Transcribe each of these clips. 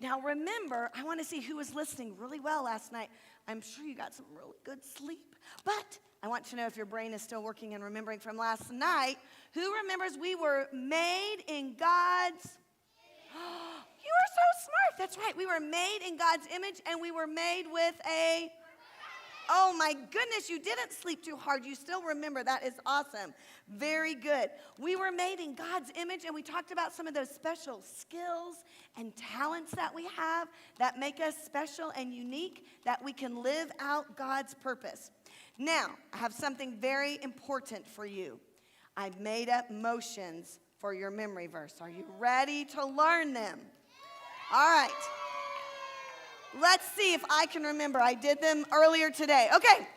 Now remember, I want to see who was listening really well last night. I'm sure you got some really good sleep. But I want to know if your brain is still working and remembering from last night. Who remembers we were made in God's... You are so smart. That's right. We were made in God's image, and we were made with a... Oh my goodness, you didn't sleep too hard. You still remember. That is awesome. Very good. We were made in God's image, and we talked about some of those special skills and talents that we have that make us special and unique, that we can live out God's purpose. Now, I have something very important for you. I've made up motions for your memory verse. Are you ready to learn them? All right. Let's see if I can remember. I did them earlier today. Okay,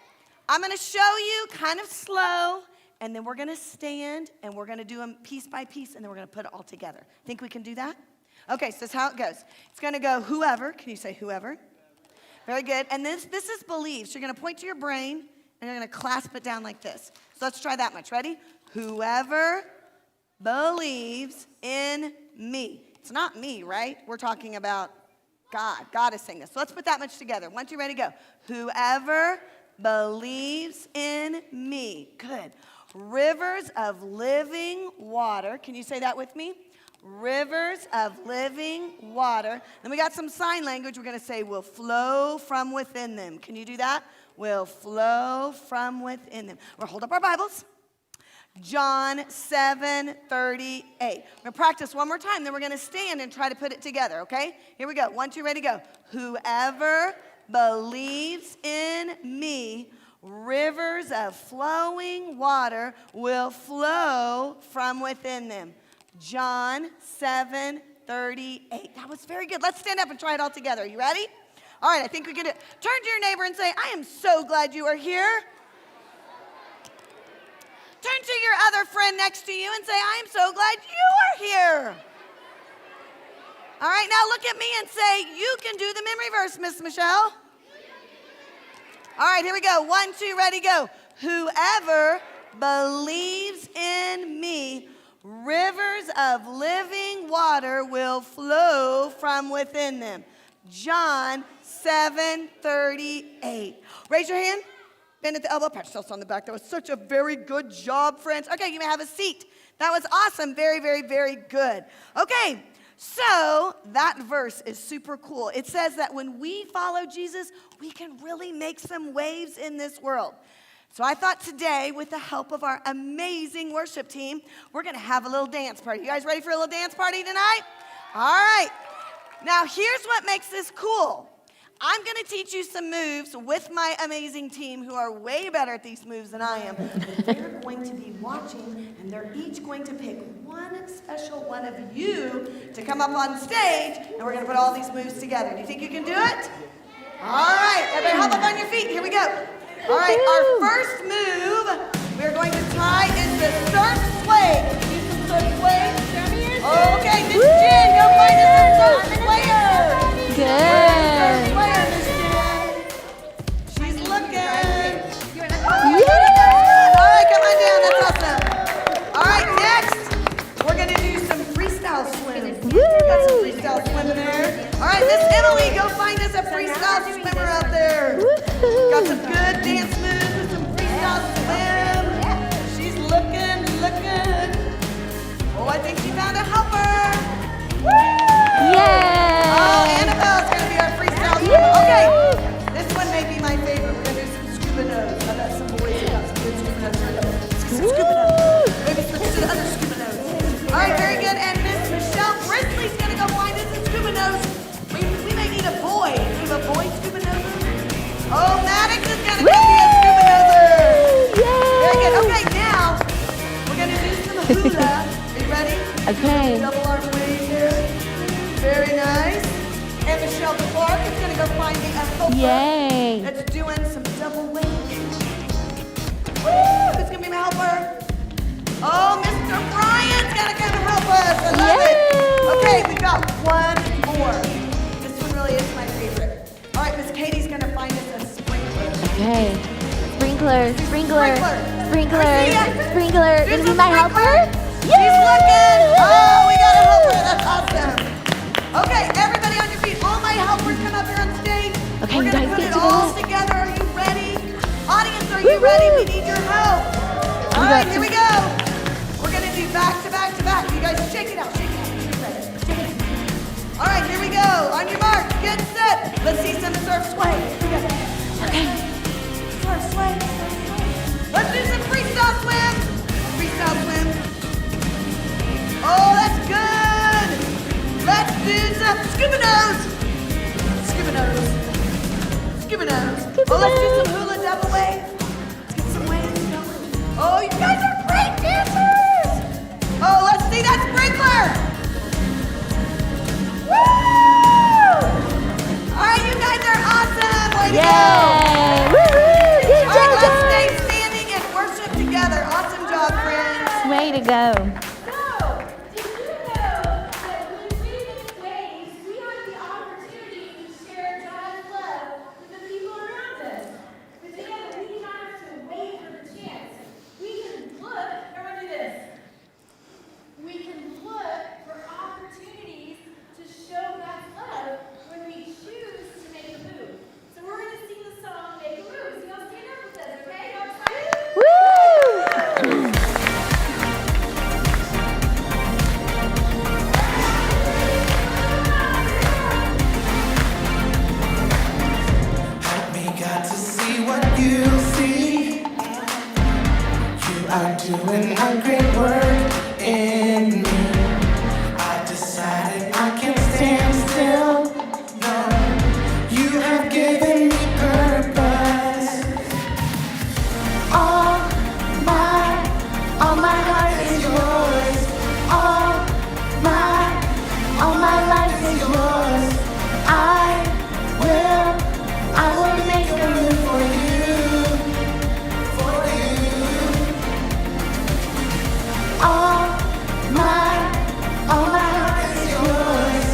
I'm going to show you kind of slow, and then we're going to stand, and we're going to do them piece by piece, and then we're going to put it all together. Think we can do that? Okay, so this is how it goes. It's going to go whoever. Can you say whoever? Very good. And this is believes. So you're going to point to your brain, and you're going to clasp it down like this. So let's try that much. Ready? Whoever believes in me. It's not me, right? We're talking about God. God is saying this. So let's put that much together. 1, 2, ready, go. Whoever believes in me. Good. Rivers of living water. Can you say that with me? Rivers of living water. Then we got some sign language. We're going to say will flow from within them. Can you do that? Will flow from within them. We'll hold up our Bibles. John 7:38. We're going to practice one more time, then we're going to stand and try to put it together, okay? Here we go. 1, 2, ready, go. Whoever believes in me, rivers of flowing water will flow from within them. John 7:38. That was very good. Let's stand up and try it all together. You ready? All right, I think we can do it. Turn to your neighbor and say, I am so glad you are here. Turn to your other friend next to you and say, I am so glad you are here. All right, now look at me and say, you can do the memory verse, Miss Michelle. All right, here we go. 1, 2, ready, go. Whoever believes in me, rivers of living water will flow from within them. John 7:38. Raise your hand. Bend at the elbow, pat yourselves on the back. That was such a very good job, friends. Okay, you may have a seat. That was awesome. Very, very, very good. Okay, so that verse is super cool. It says that when we follow Jesus, we can really make some waves in this world. So I thought today, with the help of our amazing worship team, we're going to have a little dance party. You guys ready for a little dance party tonight? All right. Now, here's what makes this cool. I'm going to teach you some moves with my amazing team who are way better at these moves than I am. They're going to be watching, and they're each going to pick one special one of you to come up on stage, and we're going to put all these moves together. Do you think you can do it? All right. Everybody hop up on your feet. Here we go. All right. Our first move we're going to try is the surf sway. Can you do some surf sway? Okay, Miss Jen, go find us a surf swayer. Good. She's looking. Yeah. All right, come on down. That's awesome. All right, next, we're going to do some freestyle swims. We got some freestyle swimming there. All right, Miss Emily, go find us a freestyle swimmer out there. Got some good dance moves with some freestyle swim. She's looking. Oh, I think she found a helper. Woo! Yeah. Oh, Annabelle's going to be our freestyle swimmer. Okay, this one may be my favorite. We're going to do some scuba nose. I bet some boys have got some good scuba nose. Some scuba nose. Maybe let's do the other scuba nose. All right, very good. And Miss Michelle Brisley's going to go find us a scuba nose. We may need a boy. Do we have a boy scuba noser? Oh, Maddox is going to be a scuba noser. Very good. Okay, now we're going to do some hula. Are you ready? Okay. Double arm wave here. Very nice. And Michelle Clark is going to go find me a helper. Yay. That's doing some double wave. Woo! Who's going to be my helper? Oh, Mr. Brian's going to come and help us. I love it. Okay, we got one more. This one really is my favorite. All right, Miss Katie's going to find us a sprinkler. Okay. Sprinkler. Sprinkler. Gonna be my helper? She's looking. Oh, we got a helper. That's awesome. Okay, everybody on your feet. Let's see some surf sway. Okay. Surf sway. Let's do some freestyle swim. Freestyle swim. Oh, that's good. Let's do some scuba nose. Scuba nose. Scuba nose. Oh, let's do some hula double wave. Let's get some waves going. Oh, you guys are great dancers. Oh, let's see that sprinkler. Woo! All right, you guys are awesome. Way to go. Yay! Woohoo! Good All right, job, let's stay guys. standing and worship together. Awesome job, friends. Way to go. So, did you know that when we make waves, we have the opportunity to share God's love with the people around us? But together, we do not have to wait for the chance. We can look, everyone do this. We can look for opportunities to show God's love when we choose to make a move. So we're going to sing the song, Make a Move. So y'all stand up with us, okay? Y'all excited? Woo! Help me, God, to see what you see. You are doing a great work in me. I decided I can't stand still. No, you have given me purpose. All my heart is yours. All my life is yours. I will make a move for you, for you. All my heart is yours.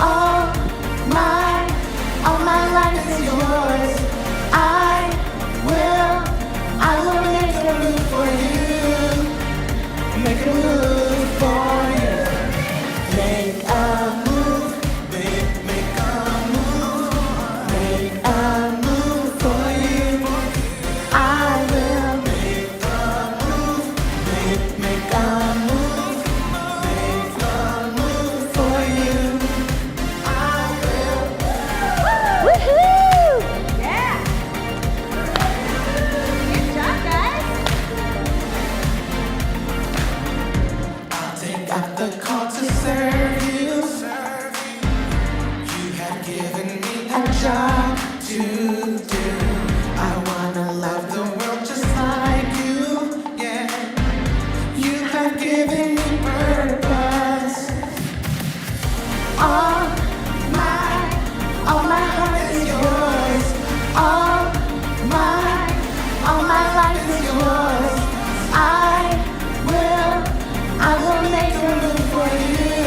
All my life is yours. I will make a move for you. Make a move for you. Make a move. Make a move. Make a move for you. I will make a move. Make a move. Make a move for you. I will. Woohoo! Yeah. Good job, guys. I'll take up the call to serve you. You have given me a job to do. I wanna love the world just like you. Yeah. You have given me purpose. All my heart is yours. All my life is yours. I will make a move for you,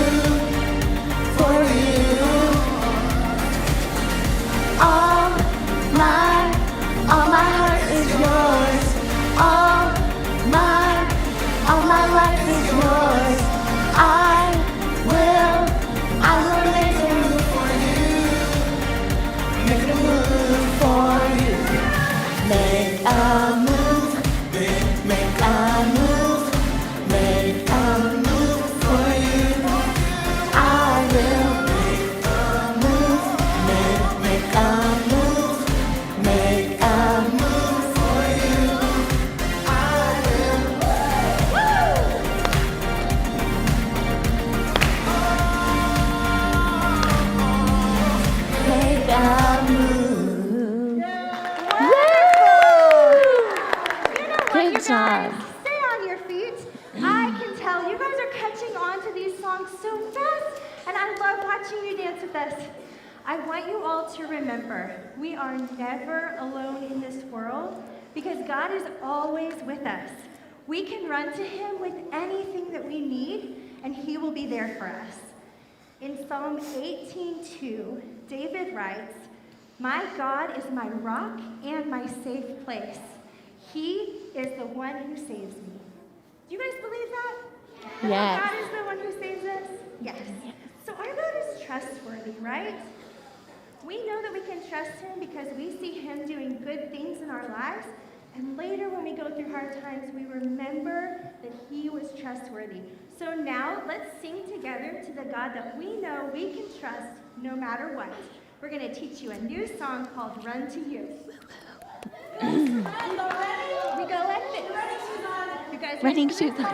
for you. All my heart is yours. All my life is yours. I will make a move for you. Make a move for you. Make a move. Make a move. Make a move for you. I will make a move. Make a move. Make a move for you. I will. Make a move. Good job. Stay on your feet. I can tell you guys are catching on to these songs so fast, and I love watching you dance with us. I want you all to remember, we are never alone in this world because God is always with us. We can run to Him with anything that we need, and He will be there for us. In Psalm 18:2, David writes, "My God is my rock and my safe place. He is the one who saves me." Do you guys believe that? That Yes. God is the one who saves us? Yes. So our God is trustworthy, right? We know that we can trust Him because we see Him doing good things in our lives. And later when we go through hard times, we remember that He was trustworthy. So now let's sing together to the God that we know we can trust no matter what. we're going to teach you a new song called Run to You. We go like this. You guys Running shoes on.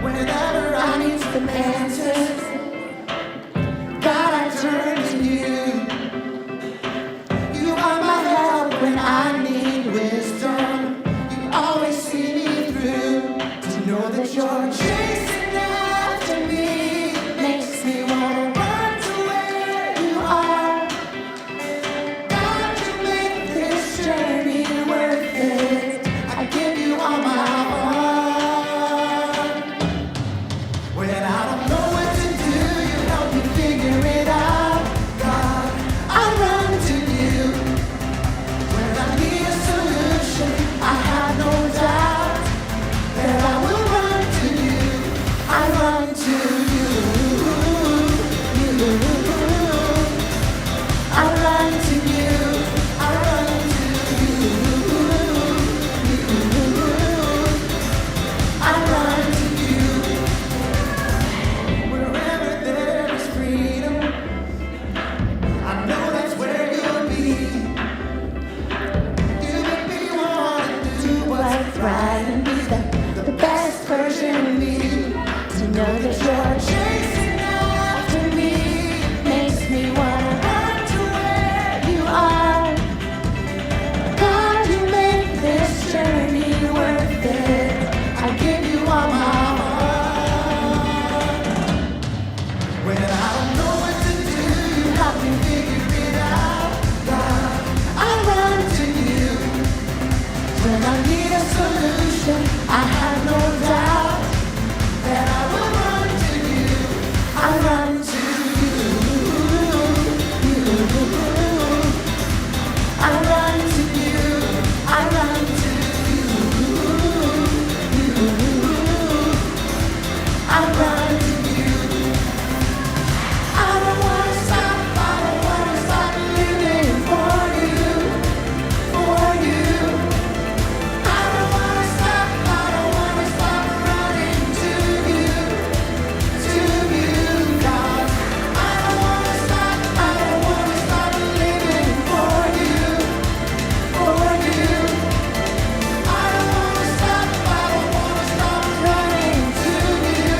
Whenever I need some answers, God, I turn to you. You are my help when I need wisdom. You always see me through. To know that you're chasing after me makes me wanna run to where you are. God, you make this journey worth it. I give you all my heart. When I don't know what to do, you help me figure it out. God, I run to you. When I need a solution, I have no doubt that I will run to you. I run to you. I run to you. I run to you. I run to you. Wherever there is freedom, I know that's where you'll be. You make me want to do what's right and be the best version of me. To know that you're chasing after me makes me wanna run to where you are. God, you make this journey worth it. I give you all my heart. When I don't know what to do, you help me figure it out. God, I run to you. When I need a solution, I have no doubt that I will run to you. I run to you. I run to you. I run to you. I run to you. I don't wanna stop. I don't wanna stop living for you. For you. I don't wanna stop. I don't wanna stop running to you. To you, God. I don't wanna stop. I don't wanna stop living for you. For you. I don't wanna stop. I don't wanna stop running to you.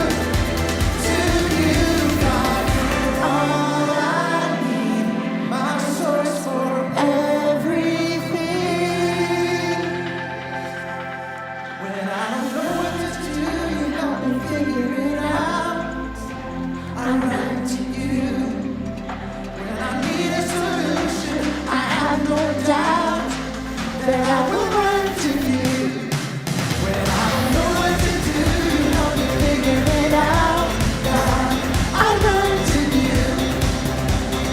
To you, God. All I need, my source for everything. When I don't know what to do, you help me figure it out. I run to you. When I need a solution, I have no doubt that I will run to you. When I don't know what to do, you help me figure it out. God, I run to you.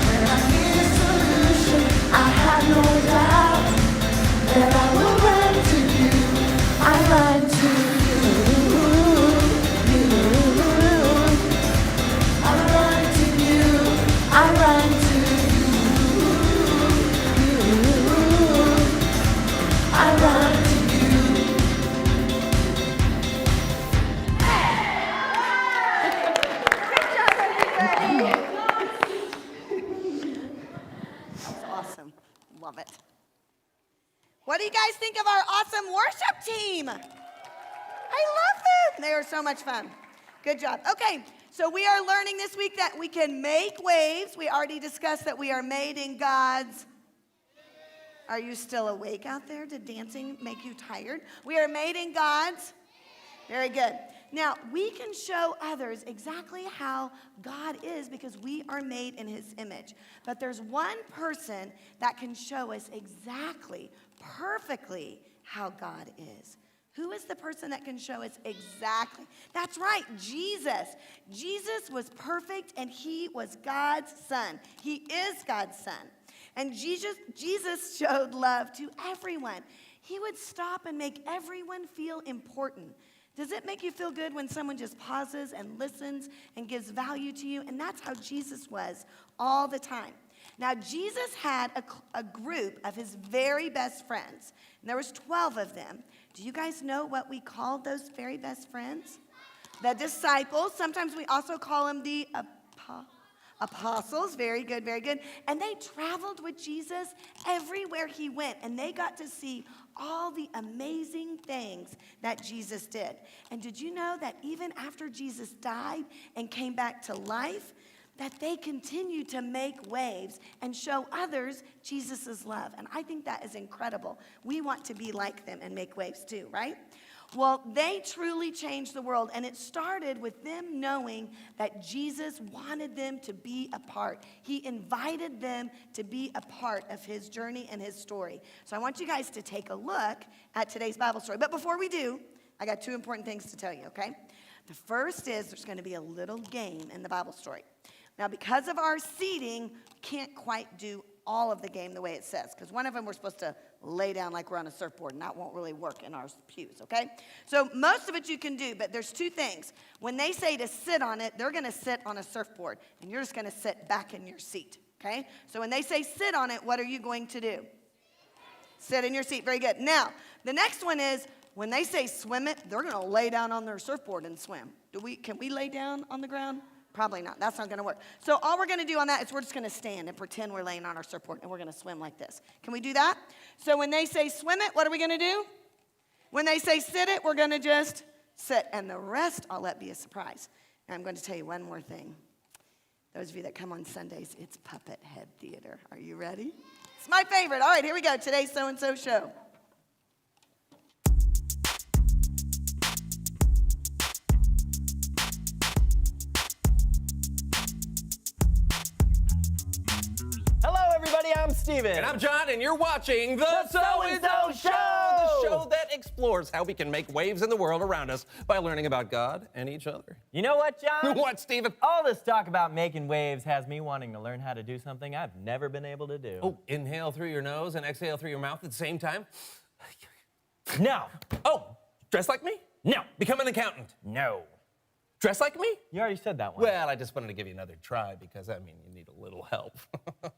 When I need a solution, I have no doubt that I will run to you. I run to you. I run to you. I run to you. I run to you. That's awesome. Love it. What do you guys think of our awesome worship team? I love them. They are so much fun. Good job. Okay, so we are learning this week that we can make waves. We already discussed that we are made in God's. Are you still awake out there? Did dancing make you tired? We are made in God's. Very good. Now, we can show others exactly how God is because we are made in his image. But there's one person that can show us exactly, perfectly how God is. Who is the person that can show us exactly? That's right, Jesus. Jesus was perfect and he was God's son. He is God's son. And Jesus showed love to everyone. He would stop and make everyone feel important. Does it make you feel good when someone just pauses and listens and gives value to you? And that's how Jesus was all the time. Now, Jesus had a group of his very best friends, and there was 12 of them. Do you guys know what we called those very best friends? The disciples. Sometimes we also call them the apostles. Very good, very good. And they traveled with Jesus everywhere he went, and they got to see all the amazing things that Jesus did. And did you know that even after Jesus died and came back to life, that they continue to make waves and show others Jesus' love? And I think that is incredible. We want to be like them and make waves too, right? Well, they truly changed the world, and it started with them knowing that Jesus wanted them to be a part. He invited them to be a part of his journey and his story. So I want you guys to take a look at today's Bible story. But before we do, I got 2 important things to tell you, okay? The first is there's going to be a little game in the Bible story. Now, because of our seating, can't quite do all of the game the way it says, because one of them we're supposed to lay down like we're on a surfboard, and that won't really work in our pews, okay? So most of it you can do, but there's 2 things. When they say to sit on it, they're going to sit on a surfboard, and you're just going to sit back in your seat, okay? So when they say sit on it, what are you going to do? Sit in your seat. Very good. Now, the next one is when they say swim it, they're going to lay down on their surfboard and swim. Can we lay down on the ground? Probably not. That's not going to work. So all we're going to do on that is we're just going to stand and pretend we're laying on our surfboard, and we're going to swim like this. Can we do that? So when they say swim it, what are we going to do? When they say sit it, we're going to just sit. And the rest, I'll let be a surprise. And I'm going to tell you one more thing. Those of you that come on Sundays, it's Puppet Head Theater. Are you ready? It's my favorite. All right, here we go. Today's So-and-so show. I'm Steven. And I'm John, and you're watching The So-and-so Show! The show that explores how we can make waves in the world around us by learning about God and each other. You know what, John? What, Steven? All this talk about making waves has me wanting to learn how to do something I've never been able to do. Oh, inhale through your nose and exhale through your mouth at the same time? No. Oh, dress like me? No. Become an accountant? No. Dress like me? You already said that one. Well, I just wanted to give you another try because, I mean, you need a little help.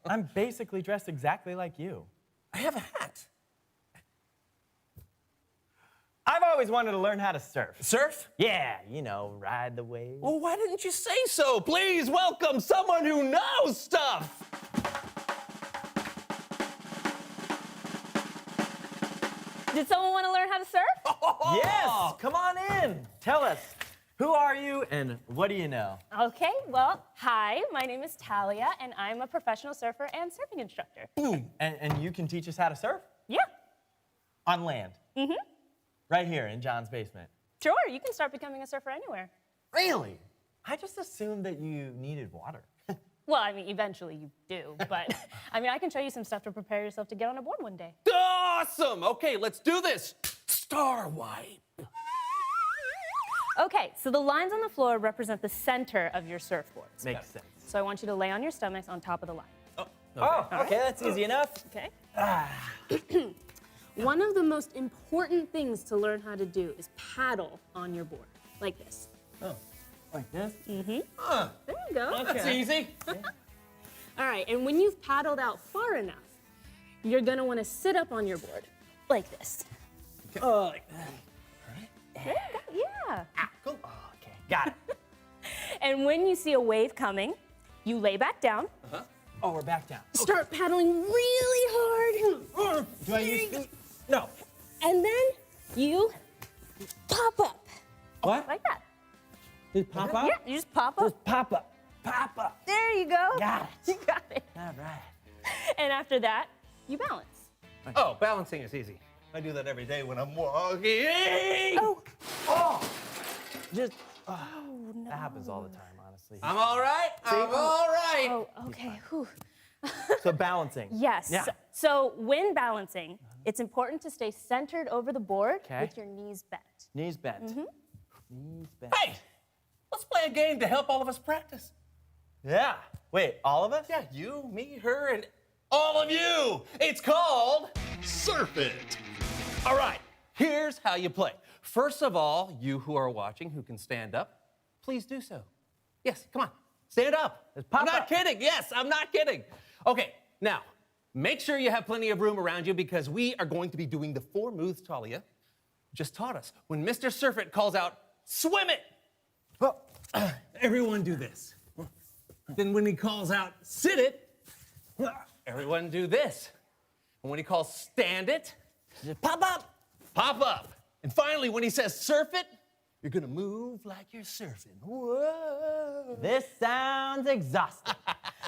I'm basically dressed exactly like you. I have a hat. I've always wanted to learn how to surf. Surf? Yeah, you know, ride the waves. Well, why didn't you say so? Please welcome someone who knows stuff. Did someone want to learn how to surf? Yes, come on in. Tell us, who are you and what do you know? Okay, well, hi, my name is Talia, and I'm a professional surfer and surfing instructor. And you can teach us how to surf? Yeah. On land? Mm-hmm. Right here in John's basement? Sure, you can start becoming a surfer anywhere. Really? I just assumed that you needed water. Well, I mean, eventually you do, but I mean, I can show you some stuff to prepare yourself to get on a board one day. Awesome! Okay, let's do this. Star wipe. Okay, so the lines on the floor represent the center of your surfboards. Makes sense. So I want you to lay on your stomachs on top of the line. Oh, okay, that's easy enough. Okay? One of the most important things to learn how to do is paddle on your board, like this. Oh, like this? There you go. That's easy. All right, and when you've paddled out far enough, you're gonna wanna sit up on your board, like this. Oh, like that. There you go, yeah. Cool. Oh, okay, got it. And when you see a wave coming, you lay back down, Oh, we're back down. start paddling really hard, Do I use feet? No. and then you pop up, What? like that. Just pop up? Yeah, you just pop up. Just pop up. Pop up. There you go. Got it. You got it. All right. And after that, you balance. Oh, balancing is easy. I do that every day when I'm walking. Oh, Just, that happens all the time, honestly. I'm all right. I'm all right. oh, okay. Whew. So balancing. Yes. Yeah. So when balancing, it's important to stay centered over the board Okay. with your knees bent. Knees bent. Knees bent. Hey, let's play a game to help all of us practice. Yeah. Wait, all of us? Yeah, you, me, her, and all of you. It's called Surf It. All right, here's how you play. First of all, you who are watching who can stand up, please do so. Yes, come on, stand up. Just pop I'm not up. kidding. Yes, I'm not kidding. Okay, now, make sure you have plenty of room around you because we are going to be doing the 4 moves Talia just taught us. When Mr. Surfit calls out, swim it! Well, everyone do this. Then when he calls out, sit it, everyone do this. And when he calls stand it, just pop up, pop up. And finally, when he says surf it, you're gonna move like you're surfing. Whoa. This sounds exhausting.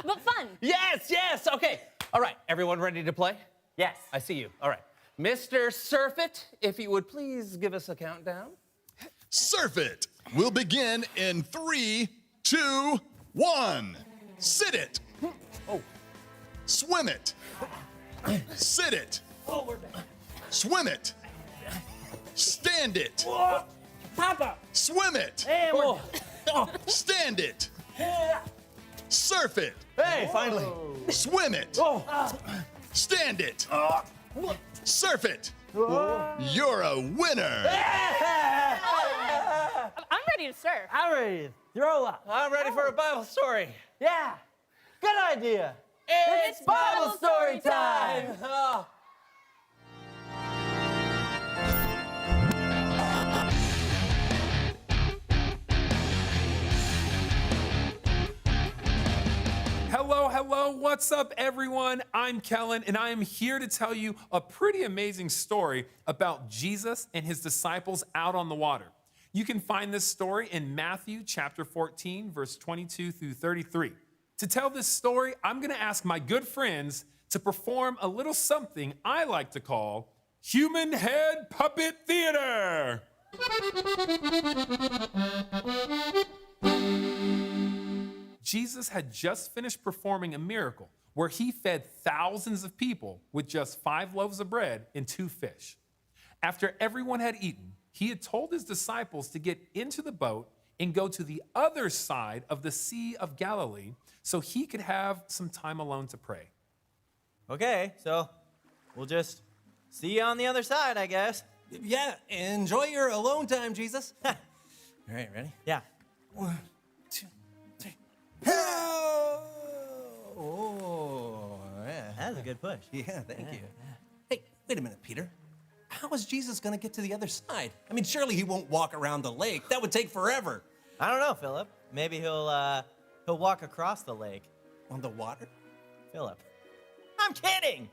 But fun. Yes, yes, okay. All right, everyone ready to play? Yes. I see you. All right. Mr. Surfit, if you would please give us a countdown. Surf it. We'll begin in 3, 2, 1. Sit it. Oh. Swim it. Sit it. Oh, we're back. Swim it. Stand it. Whoa. Papa. Swim it. And we're Stand it. Surf it. Hey, finally. Swim it. Oh. Stand it. Surf it. You're a winner. I'm ready to surf. I'm ready to throw up. I'm ready for a Bible story. Yeah. Good idea. It's Bible story time. Oh. Hello, what's up, everyone? I'm Kellen, and I am here to tell you a pretty amazing story about Jesus and his disciples out on the water. You can find this story in Matthew chapter 14, verse 22 through 33. To tell this story, I'm going to ask my good friends to perform a little something I like to call human head puppet theater. Jesus had just finished performing a miracle where he fed thousands of people with just 5 loaves of bread and 2 fish. After everyone had eaten, he had told his disciples to get into the boat and go to the other side of the Sea of Galilee so he could have some time alone to pray. Okay, so we'll just see you on the other side, I guess. Yeah, enjoy your alone time, Jesus. All right, ready? Yeah. 1, 2, 3. Oh, yeah. That was a good push. Yeah, thank you. Hey, wait a minute, Peter. How is Jesus going to get to the other side? I mean, surely he won't walk around the lake. That would take forever. I don't know, Philip. Maybe he'll walk across the lake. On the water? Philip. I'm kidding.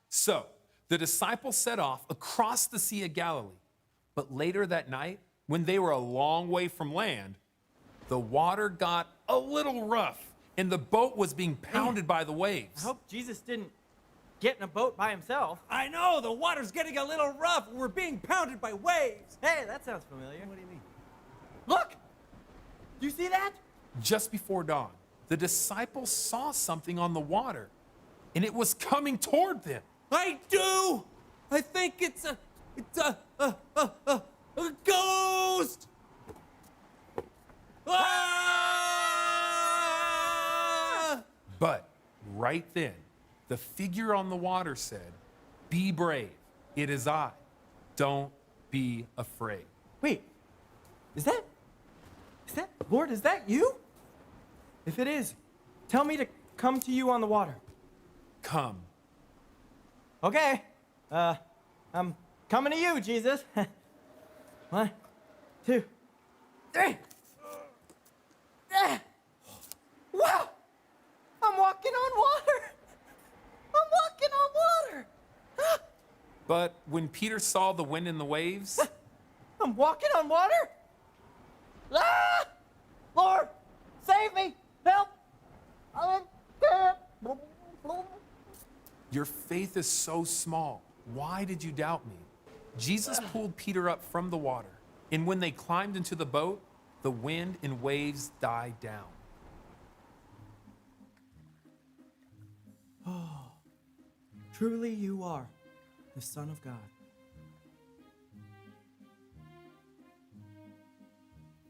So the disciples set off across the Sea of Galilee. But later that night, when they were a long way from land, the water got a little rough and the boat was being pounded by the waves. I hope Jesus didn't get in a boat by himself. I know, the water's getting a little rough. We're being pounded by waves. Hey, that sounds familiar. What do you mean? Look! Do you see that? Just before dawn, the disciples saw something on the water and it was coming toward them. I do! I think it's a ghost! Ah! But right then, the figure on the water said, "Be brave, it is I. Don't be afraid." Wait, Lord, is that you? If it is, tell me to come to you on the water. Come. Okay, I'm coming to you, Jesus. 1, 2, 3. Wow, I'm walking on water. I'm walking on water. But when Peter saw the wind and the waves, I'm walking on water? Ah! Lord, save me! Help! your faith is so small. Why did you doubt me? Jesus pulled Peter up from the water, and when they climbed into the boat, the wind and waves died down. Truly you are the Son of God.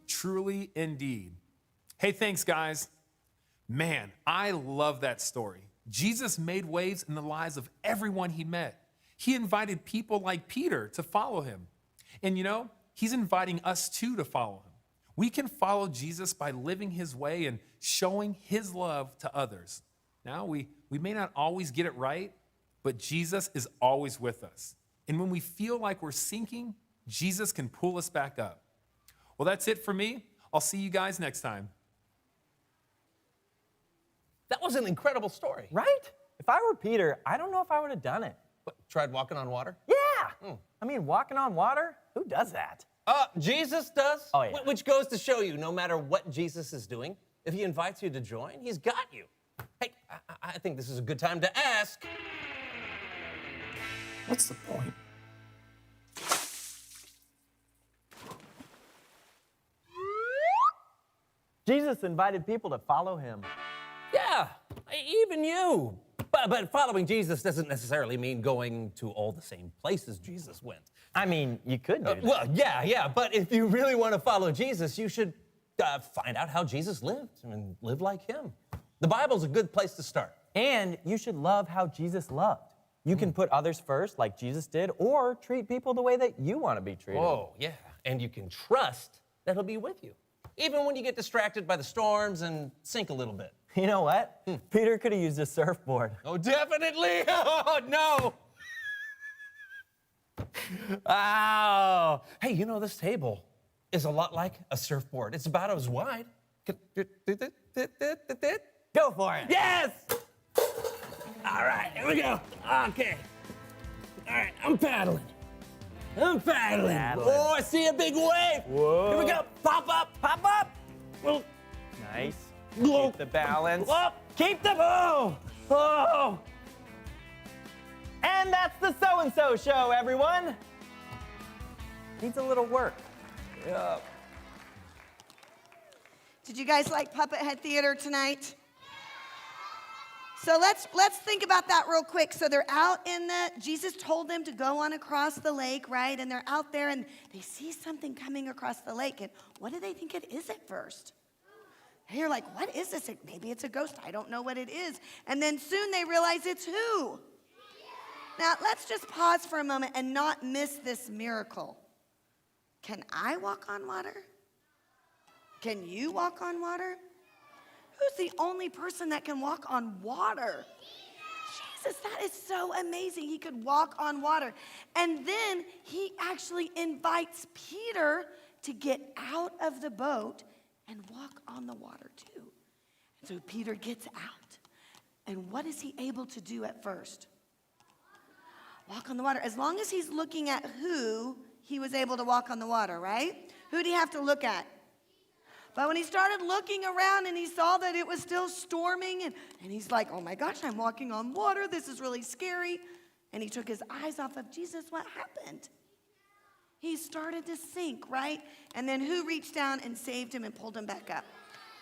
Truly, indeed. Hey, thanks, guys. Man, I love that story. Jesus made waves in the lives of everyone he met. He invited people like Peter to follow him. And you know, he's inviting us too to follow him. We can follow Jesus by living his way and showing his love to others. Now, we may not always get it right, but Jesus is always with us. And when we feel like we're sinking, Jesus can pull us back up. Well, that's it for me. I'll see you guys next time. That was an incredible story. Right? If I were Peter, I don't know if I would have done it. What, tried walking on water? Yeah! I mean, walking on water? Who does that? Jesus does. Oh, yeah. Which goes to show you, no matter what Jesus is doing, if he invites you to join, he's got you. Hey, I think this is a good time to ask. What's the point? Jesus invited people to follow him. Yeah, even you. But following Jesus doesn't necessarily mean going to all the same places Jesus went. I mean, you could do that. Well, yeah, but if you really want to follow Jesus, you should find out how Jesus lived and live like him. The Bible's a good place to start. And you should love how Jesus loved. You can put others first, like Jesus did, or treat people the way that you want to be treated. Oh, yeah, and you can trust that he'll be with you, even when you get distracted by the storms and sink a little bit. You know what? Peter could have used a surfboard. Oh, definitely. Oh, no. Oh. Hey, you know, this table is a lot like a surfboard. It's about as wide. Go for it. Yes! All right, here we go. Okay. All right, I'm paddling. Paddling. Oh, I see a big wave. Whoa. Here we go. Pop up, pop up. Oh. Nice. Whoa. Keep the balance. Whoa. Keep the... Oh! And that's the So-and-So Show, everyone. Needs a little work. Yeah. Did you guys like Puppet Head Theater tonight? So let's think about that real quick. So they're out Jesus told them to go on across the lake, right? And they're out there and they see something coming across the lake. And what do they think it is at first? They're like, what is this? Maybe it's a ghost. I don't know what it is. And then soon they realize it's who? Now, let's just pause for a moment and not miss this miracle. Can I walk on water? Can you walk on water? Who's the only person that can walk on water? Jesus, that is so amazing. He could walk on water. And then he actually invites Peter to get out of the boat and walk on the water too. And so Peter gets out. And what is he able to do at first? Walk on the water. As long as he's looking at who, he was able to walk on the water, right? Who do you have to look at? But when he started looking around and he saw that it was still storming, and he's like, oh my gosh, I'm walking on water. This is really scary. And he took his eyes off of Jesus. What happened? He started to sink, right? And then who reached down and saved him and pulled him back up?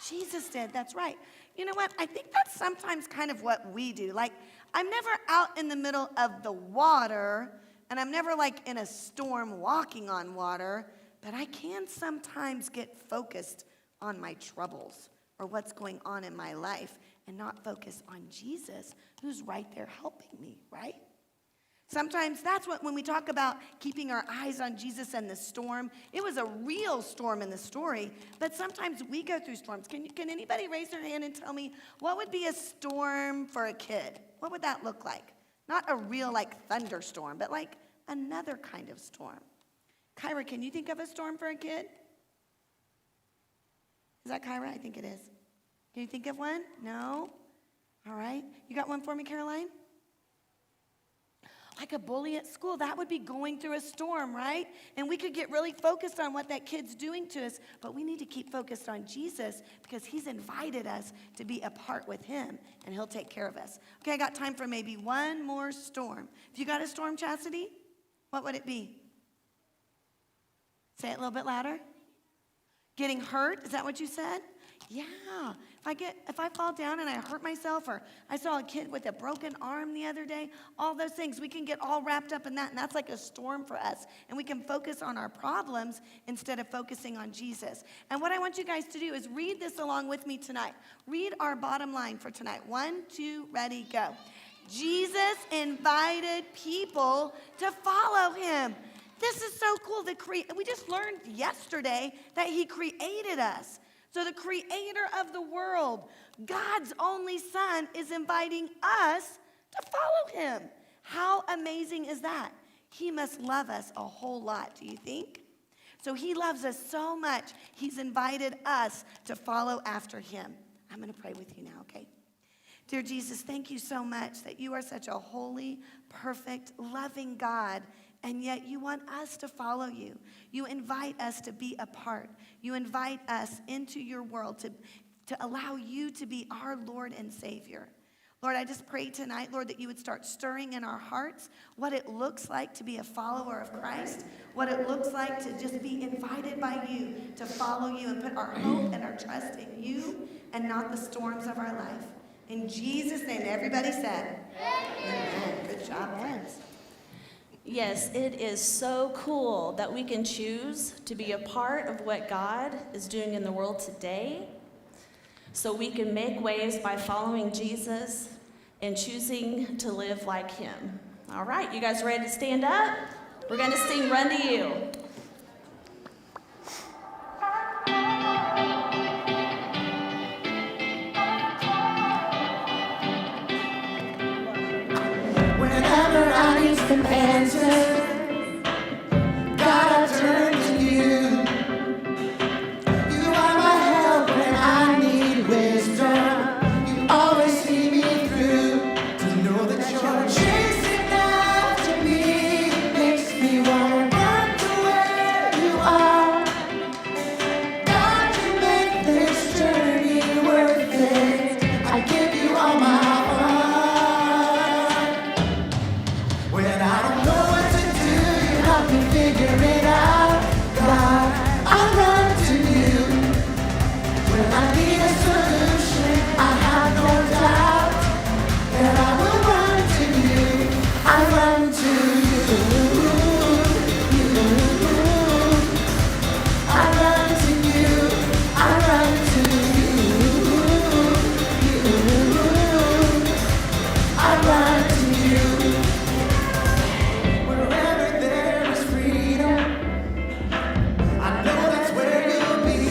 Jesus did. That's right. You know what? I think that's sometimes kind of what we do. Like, I'm never out in the middle of the water, and I'm never like in a storm walking on water, but I can sometimes get focused on my troubles or what's going on in my life and not focus on Jesus, who's right there helping me, right? Sometimes that's what, when we talk about keeping our eyes on Jesus and the storm, it was a real storm in the story, but sometimes we go through storms. Can anybody raise their hand and tell me what would be a storm for a kid? What would that look like? Not a real like thunderstorm, but like another kind of storm. Kyra, can you think of a storm for a kid? Is that Kyra? I think it is. Can you think of one? No? All right. You got one for me, Caroline? Like a bully at school, that would be going through a storm, right? And we could get really focused on what that kid's doing to us, but we need to keep focused on Jesus because he's invited us to be a part with him, and he'll take care of us. Okay, I got time for maybe one more storm. If you got a storm, Chastity, what would it be? Say it a little bit louder. Getting hurt, is that what you said? Yeah. If I fall down and I hurt myself, or I saw a kid with a broken arm the other day, all those things, we can get all wrapped up in that, and that's like a storm for us. And we can focus on our problems instead of focusing on Jesus. And what I want you guys to do is read this along with me tonight. Read our bottom line for tonight. 1, 2, ready, go. Jesus invited people to follow him. This is so cool. We just learned yesterday that he created us. So the creator of the world, God's only son, is inviting us to follow him. How amazing is that? He must love us a whole lot, do you think? So he loves us so much, he's invited us to follow after him. I'm going to pray with you now, okay? Dear Jesus, thank you so much that you are such a holy, perfect, loving God, and yet you want us to follow you. You invite us to be a part. You invite us into your world to allow you to be our Lord and Savior. Lord, I just pray tonight, Lord, that you would start stirring in our hearts what it looks like to be a follower of Christ, what it looks like to just be invited by you to follow you and put our hope and our trust in you and not the storms of our life. In Jesus' name, everybody said, amen. Good job, friends. Yes, it is so cool that we can choose to be a part of what God is doing in the world today. So we can make waves by following Jesus and choosing to live like him. All right, you guys ready to stand up? We're going to sing Run to You. Whenever I need some answers, God, I turn to you. You are my help when I need wisdom. You always see me through. To know that you're chasing after me makes me want to run to where you are. God, you make this journey worth it. I give you all my heart. When I don't know what to do, you help me figure it out. God, I run to you. When I need a solution, I have no doubt that I will run to you. I run to you. I run to you. I run to you. I run to you. Wherever there is freedom, I know that's where you'll be.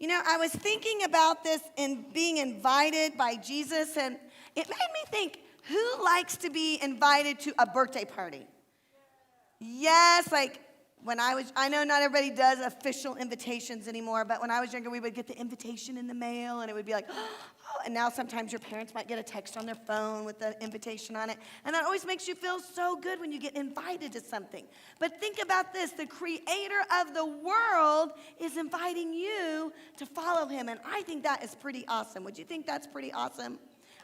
You know, I was thinking about this and being invited by Jesus, and it made me think, who likes to be invited to a birthday party? Yes, like I know not everybody does official invitations anymore, but when I was younger, we would get the invitation in the mail, and it would be like, oh, and now sometimes your parents might get a text on their phone with the invitation on it, and that always makes you feel so good when you get invited to something. But think about this, the creator of the world is inviting you to follow him, and I think that is pretty awesome. Would you think that's pretty awesome?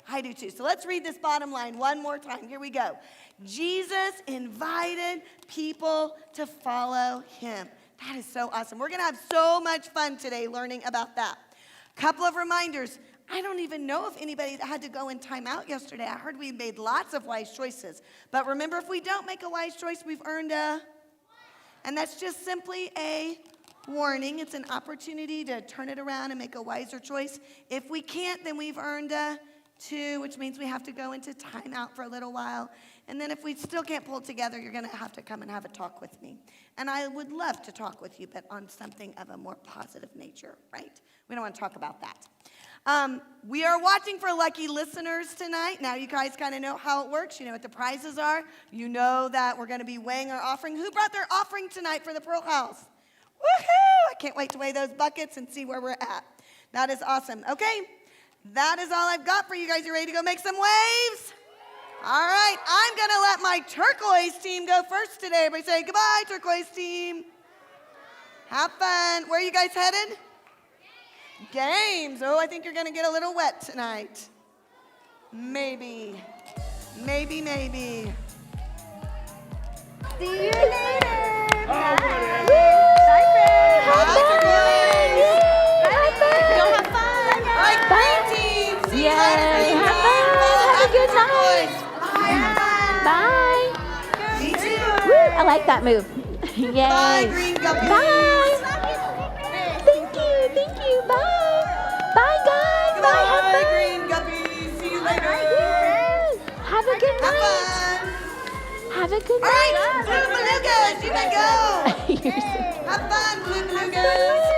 I do too. So let's read this bottom line one more time. Here we go. Jesus invited people to follow him. That is so awesome. We're going to have so much fun today learning about that. Couple of reminders. I don't even know if anybody had to go in timeout yesterday. I heard we made lots of wise choices. But remember, if we don't make a wise choice, we've earned a... And that's just simply a warning. It's an opportunity to turn it around and make a wiser choice. If we can't, then we've earned a 2, which means we have to go into timeout for a little while. And then if we still can't pull it together, you're going to have to come and have a talk with me. And I would love to talk with you, but on something of a more positive nature, right? We don't want to talk about that. We are watching for lucky listeners tonight. Now you guys kind of know how it works. You know what the prizes are. You know that we're going to be weighing our offering. Who brought their offering tonight for the Pearl House? Woohoo! I can't wait to weigh those buckets and see where we're at. That is awesome. Okay. That is all I've got for you guys. You ready to go make some waves? All right, I'm going to let my turquoise team go first today. Everybody say goodbye, turquoise team. Have fun. Where are you guys headed? Games. Oh, I think you're going to get a little wet tonight. Maybe. Maybe. See you later. Oh, whatever. Bye, friends. Bye, turquoise. Bye, friends. Go have fun. All right, green team. See you later, green Have team. fun. Follow Have a after good night. turquoise. Bye. Bye. Me too. Woo, I like that move. Yay. Bye, green guppies. Bye. Thank you. Bye. Bye, guys. Bye. Have Bye, fun. green guppies. See you later. Have a good Have night. fun. Have a good All right, night. blue belugas, you can go. You're so Have fun, blue belugas.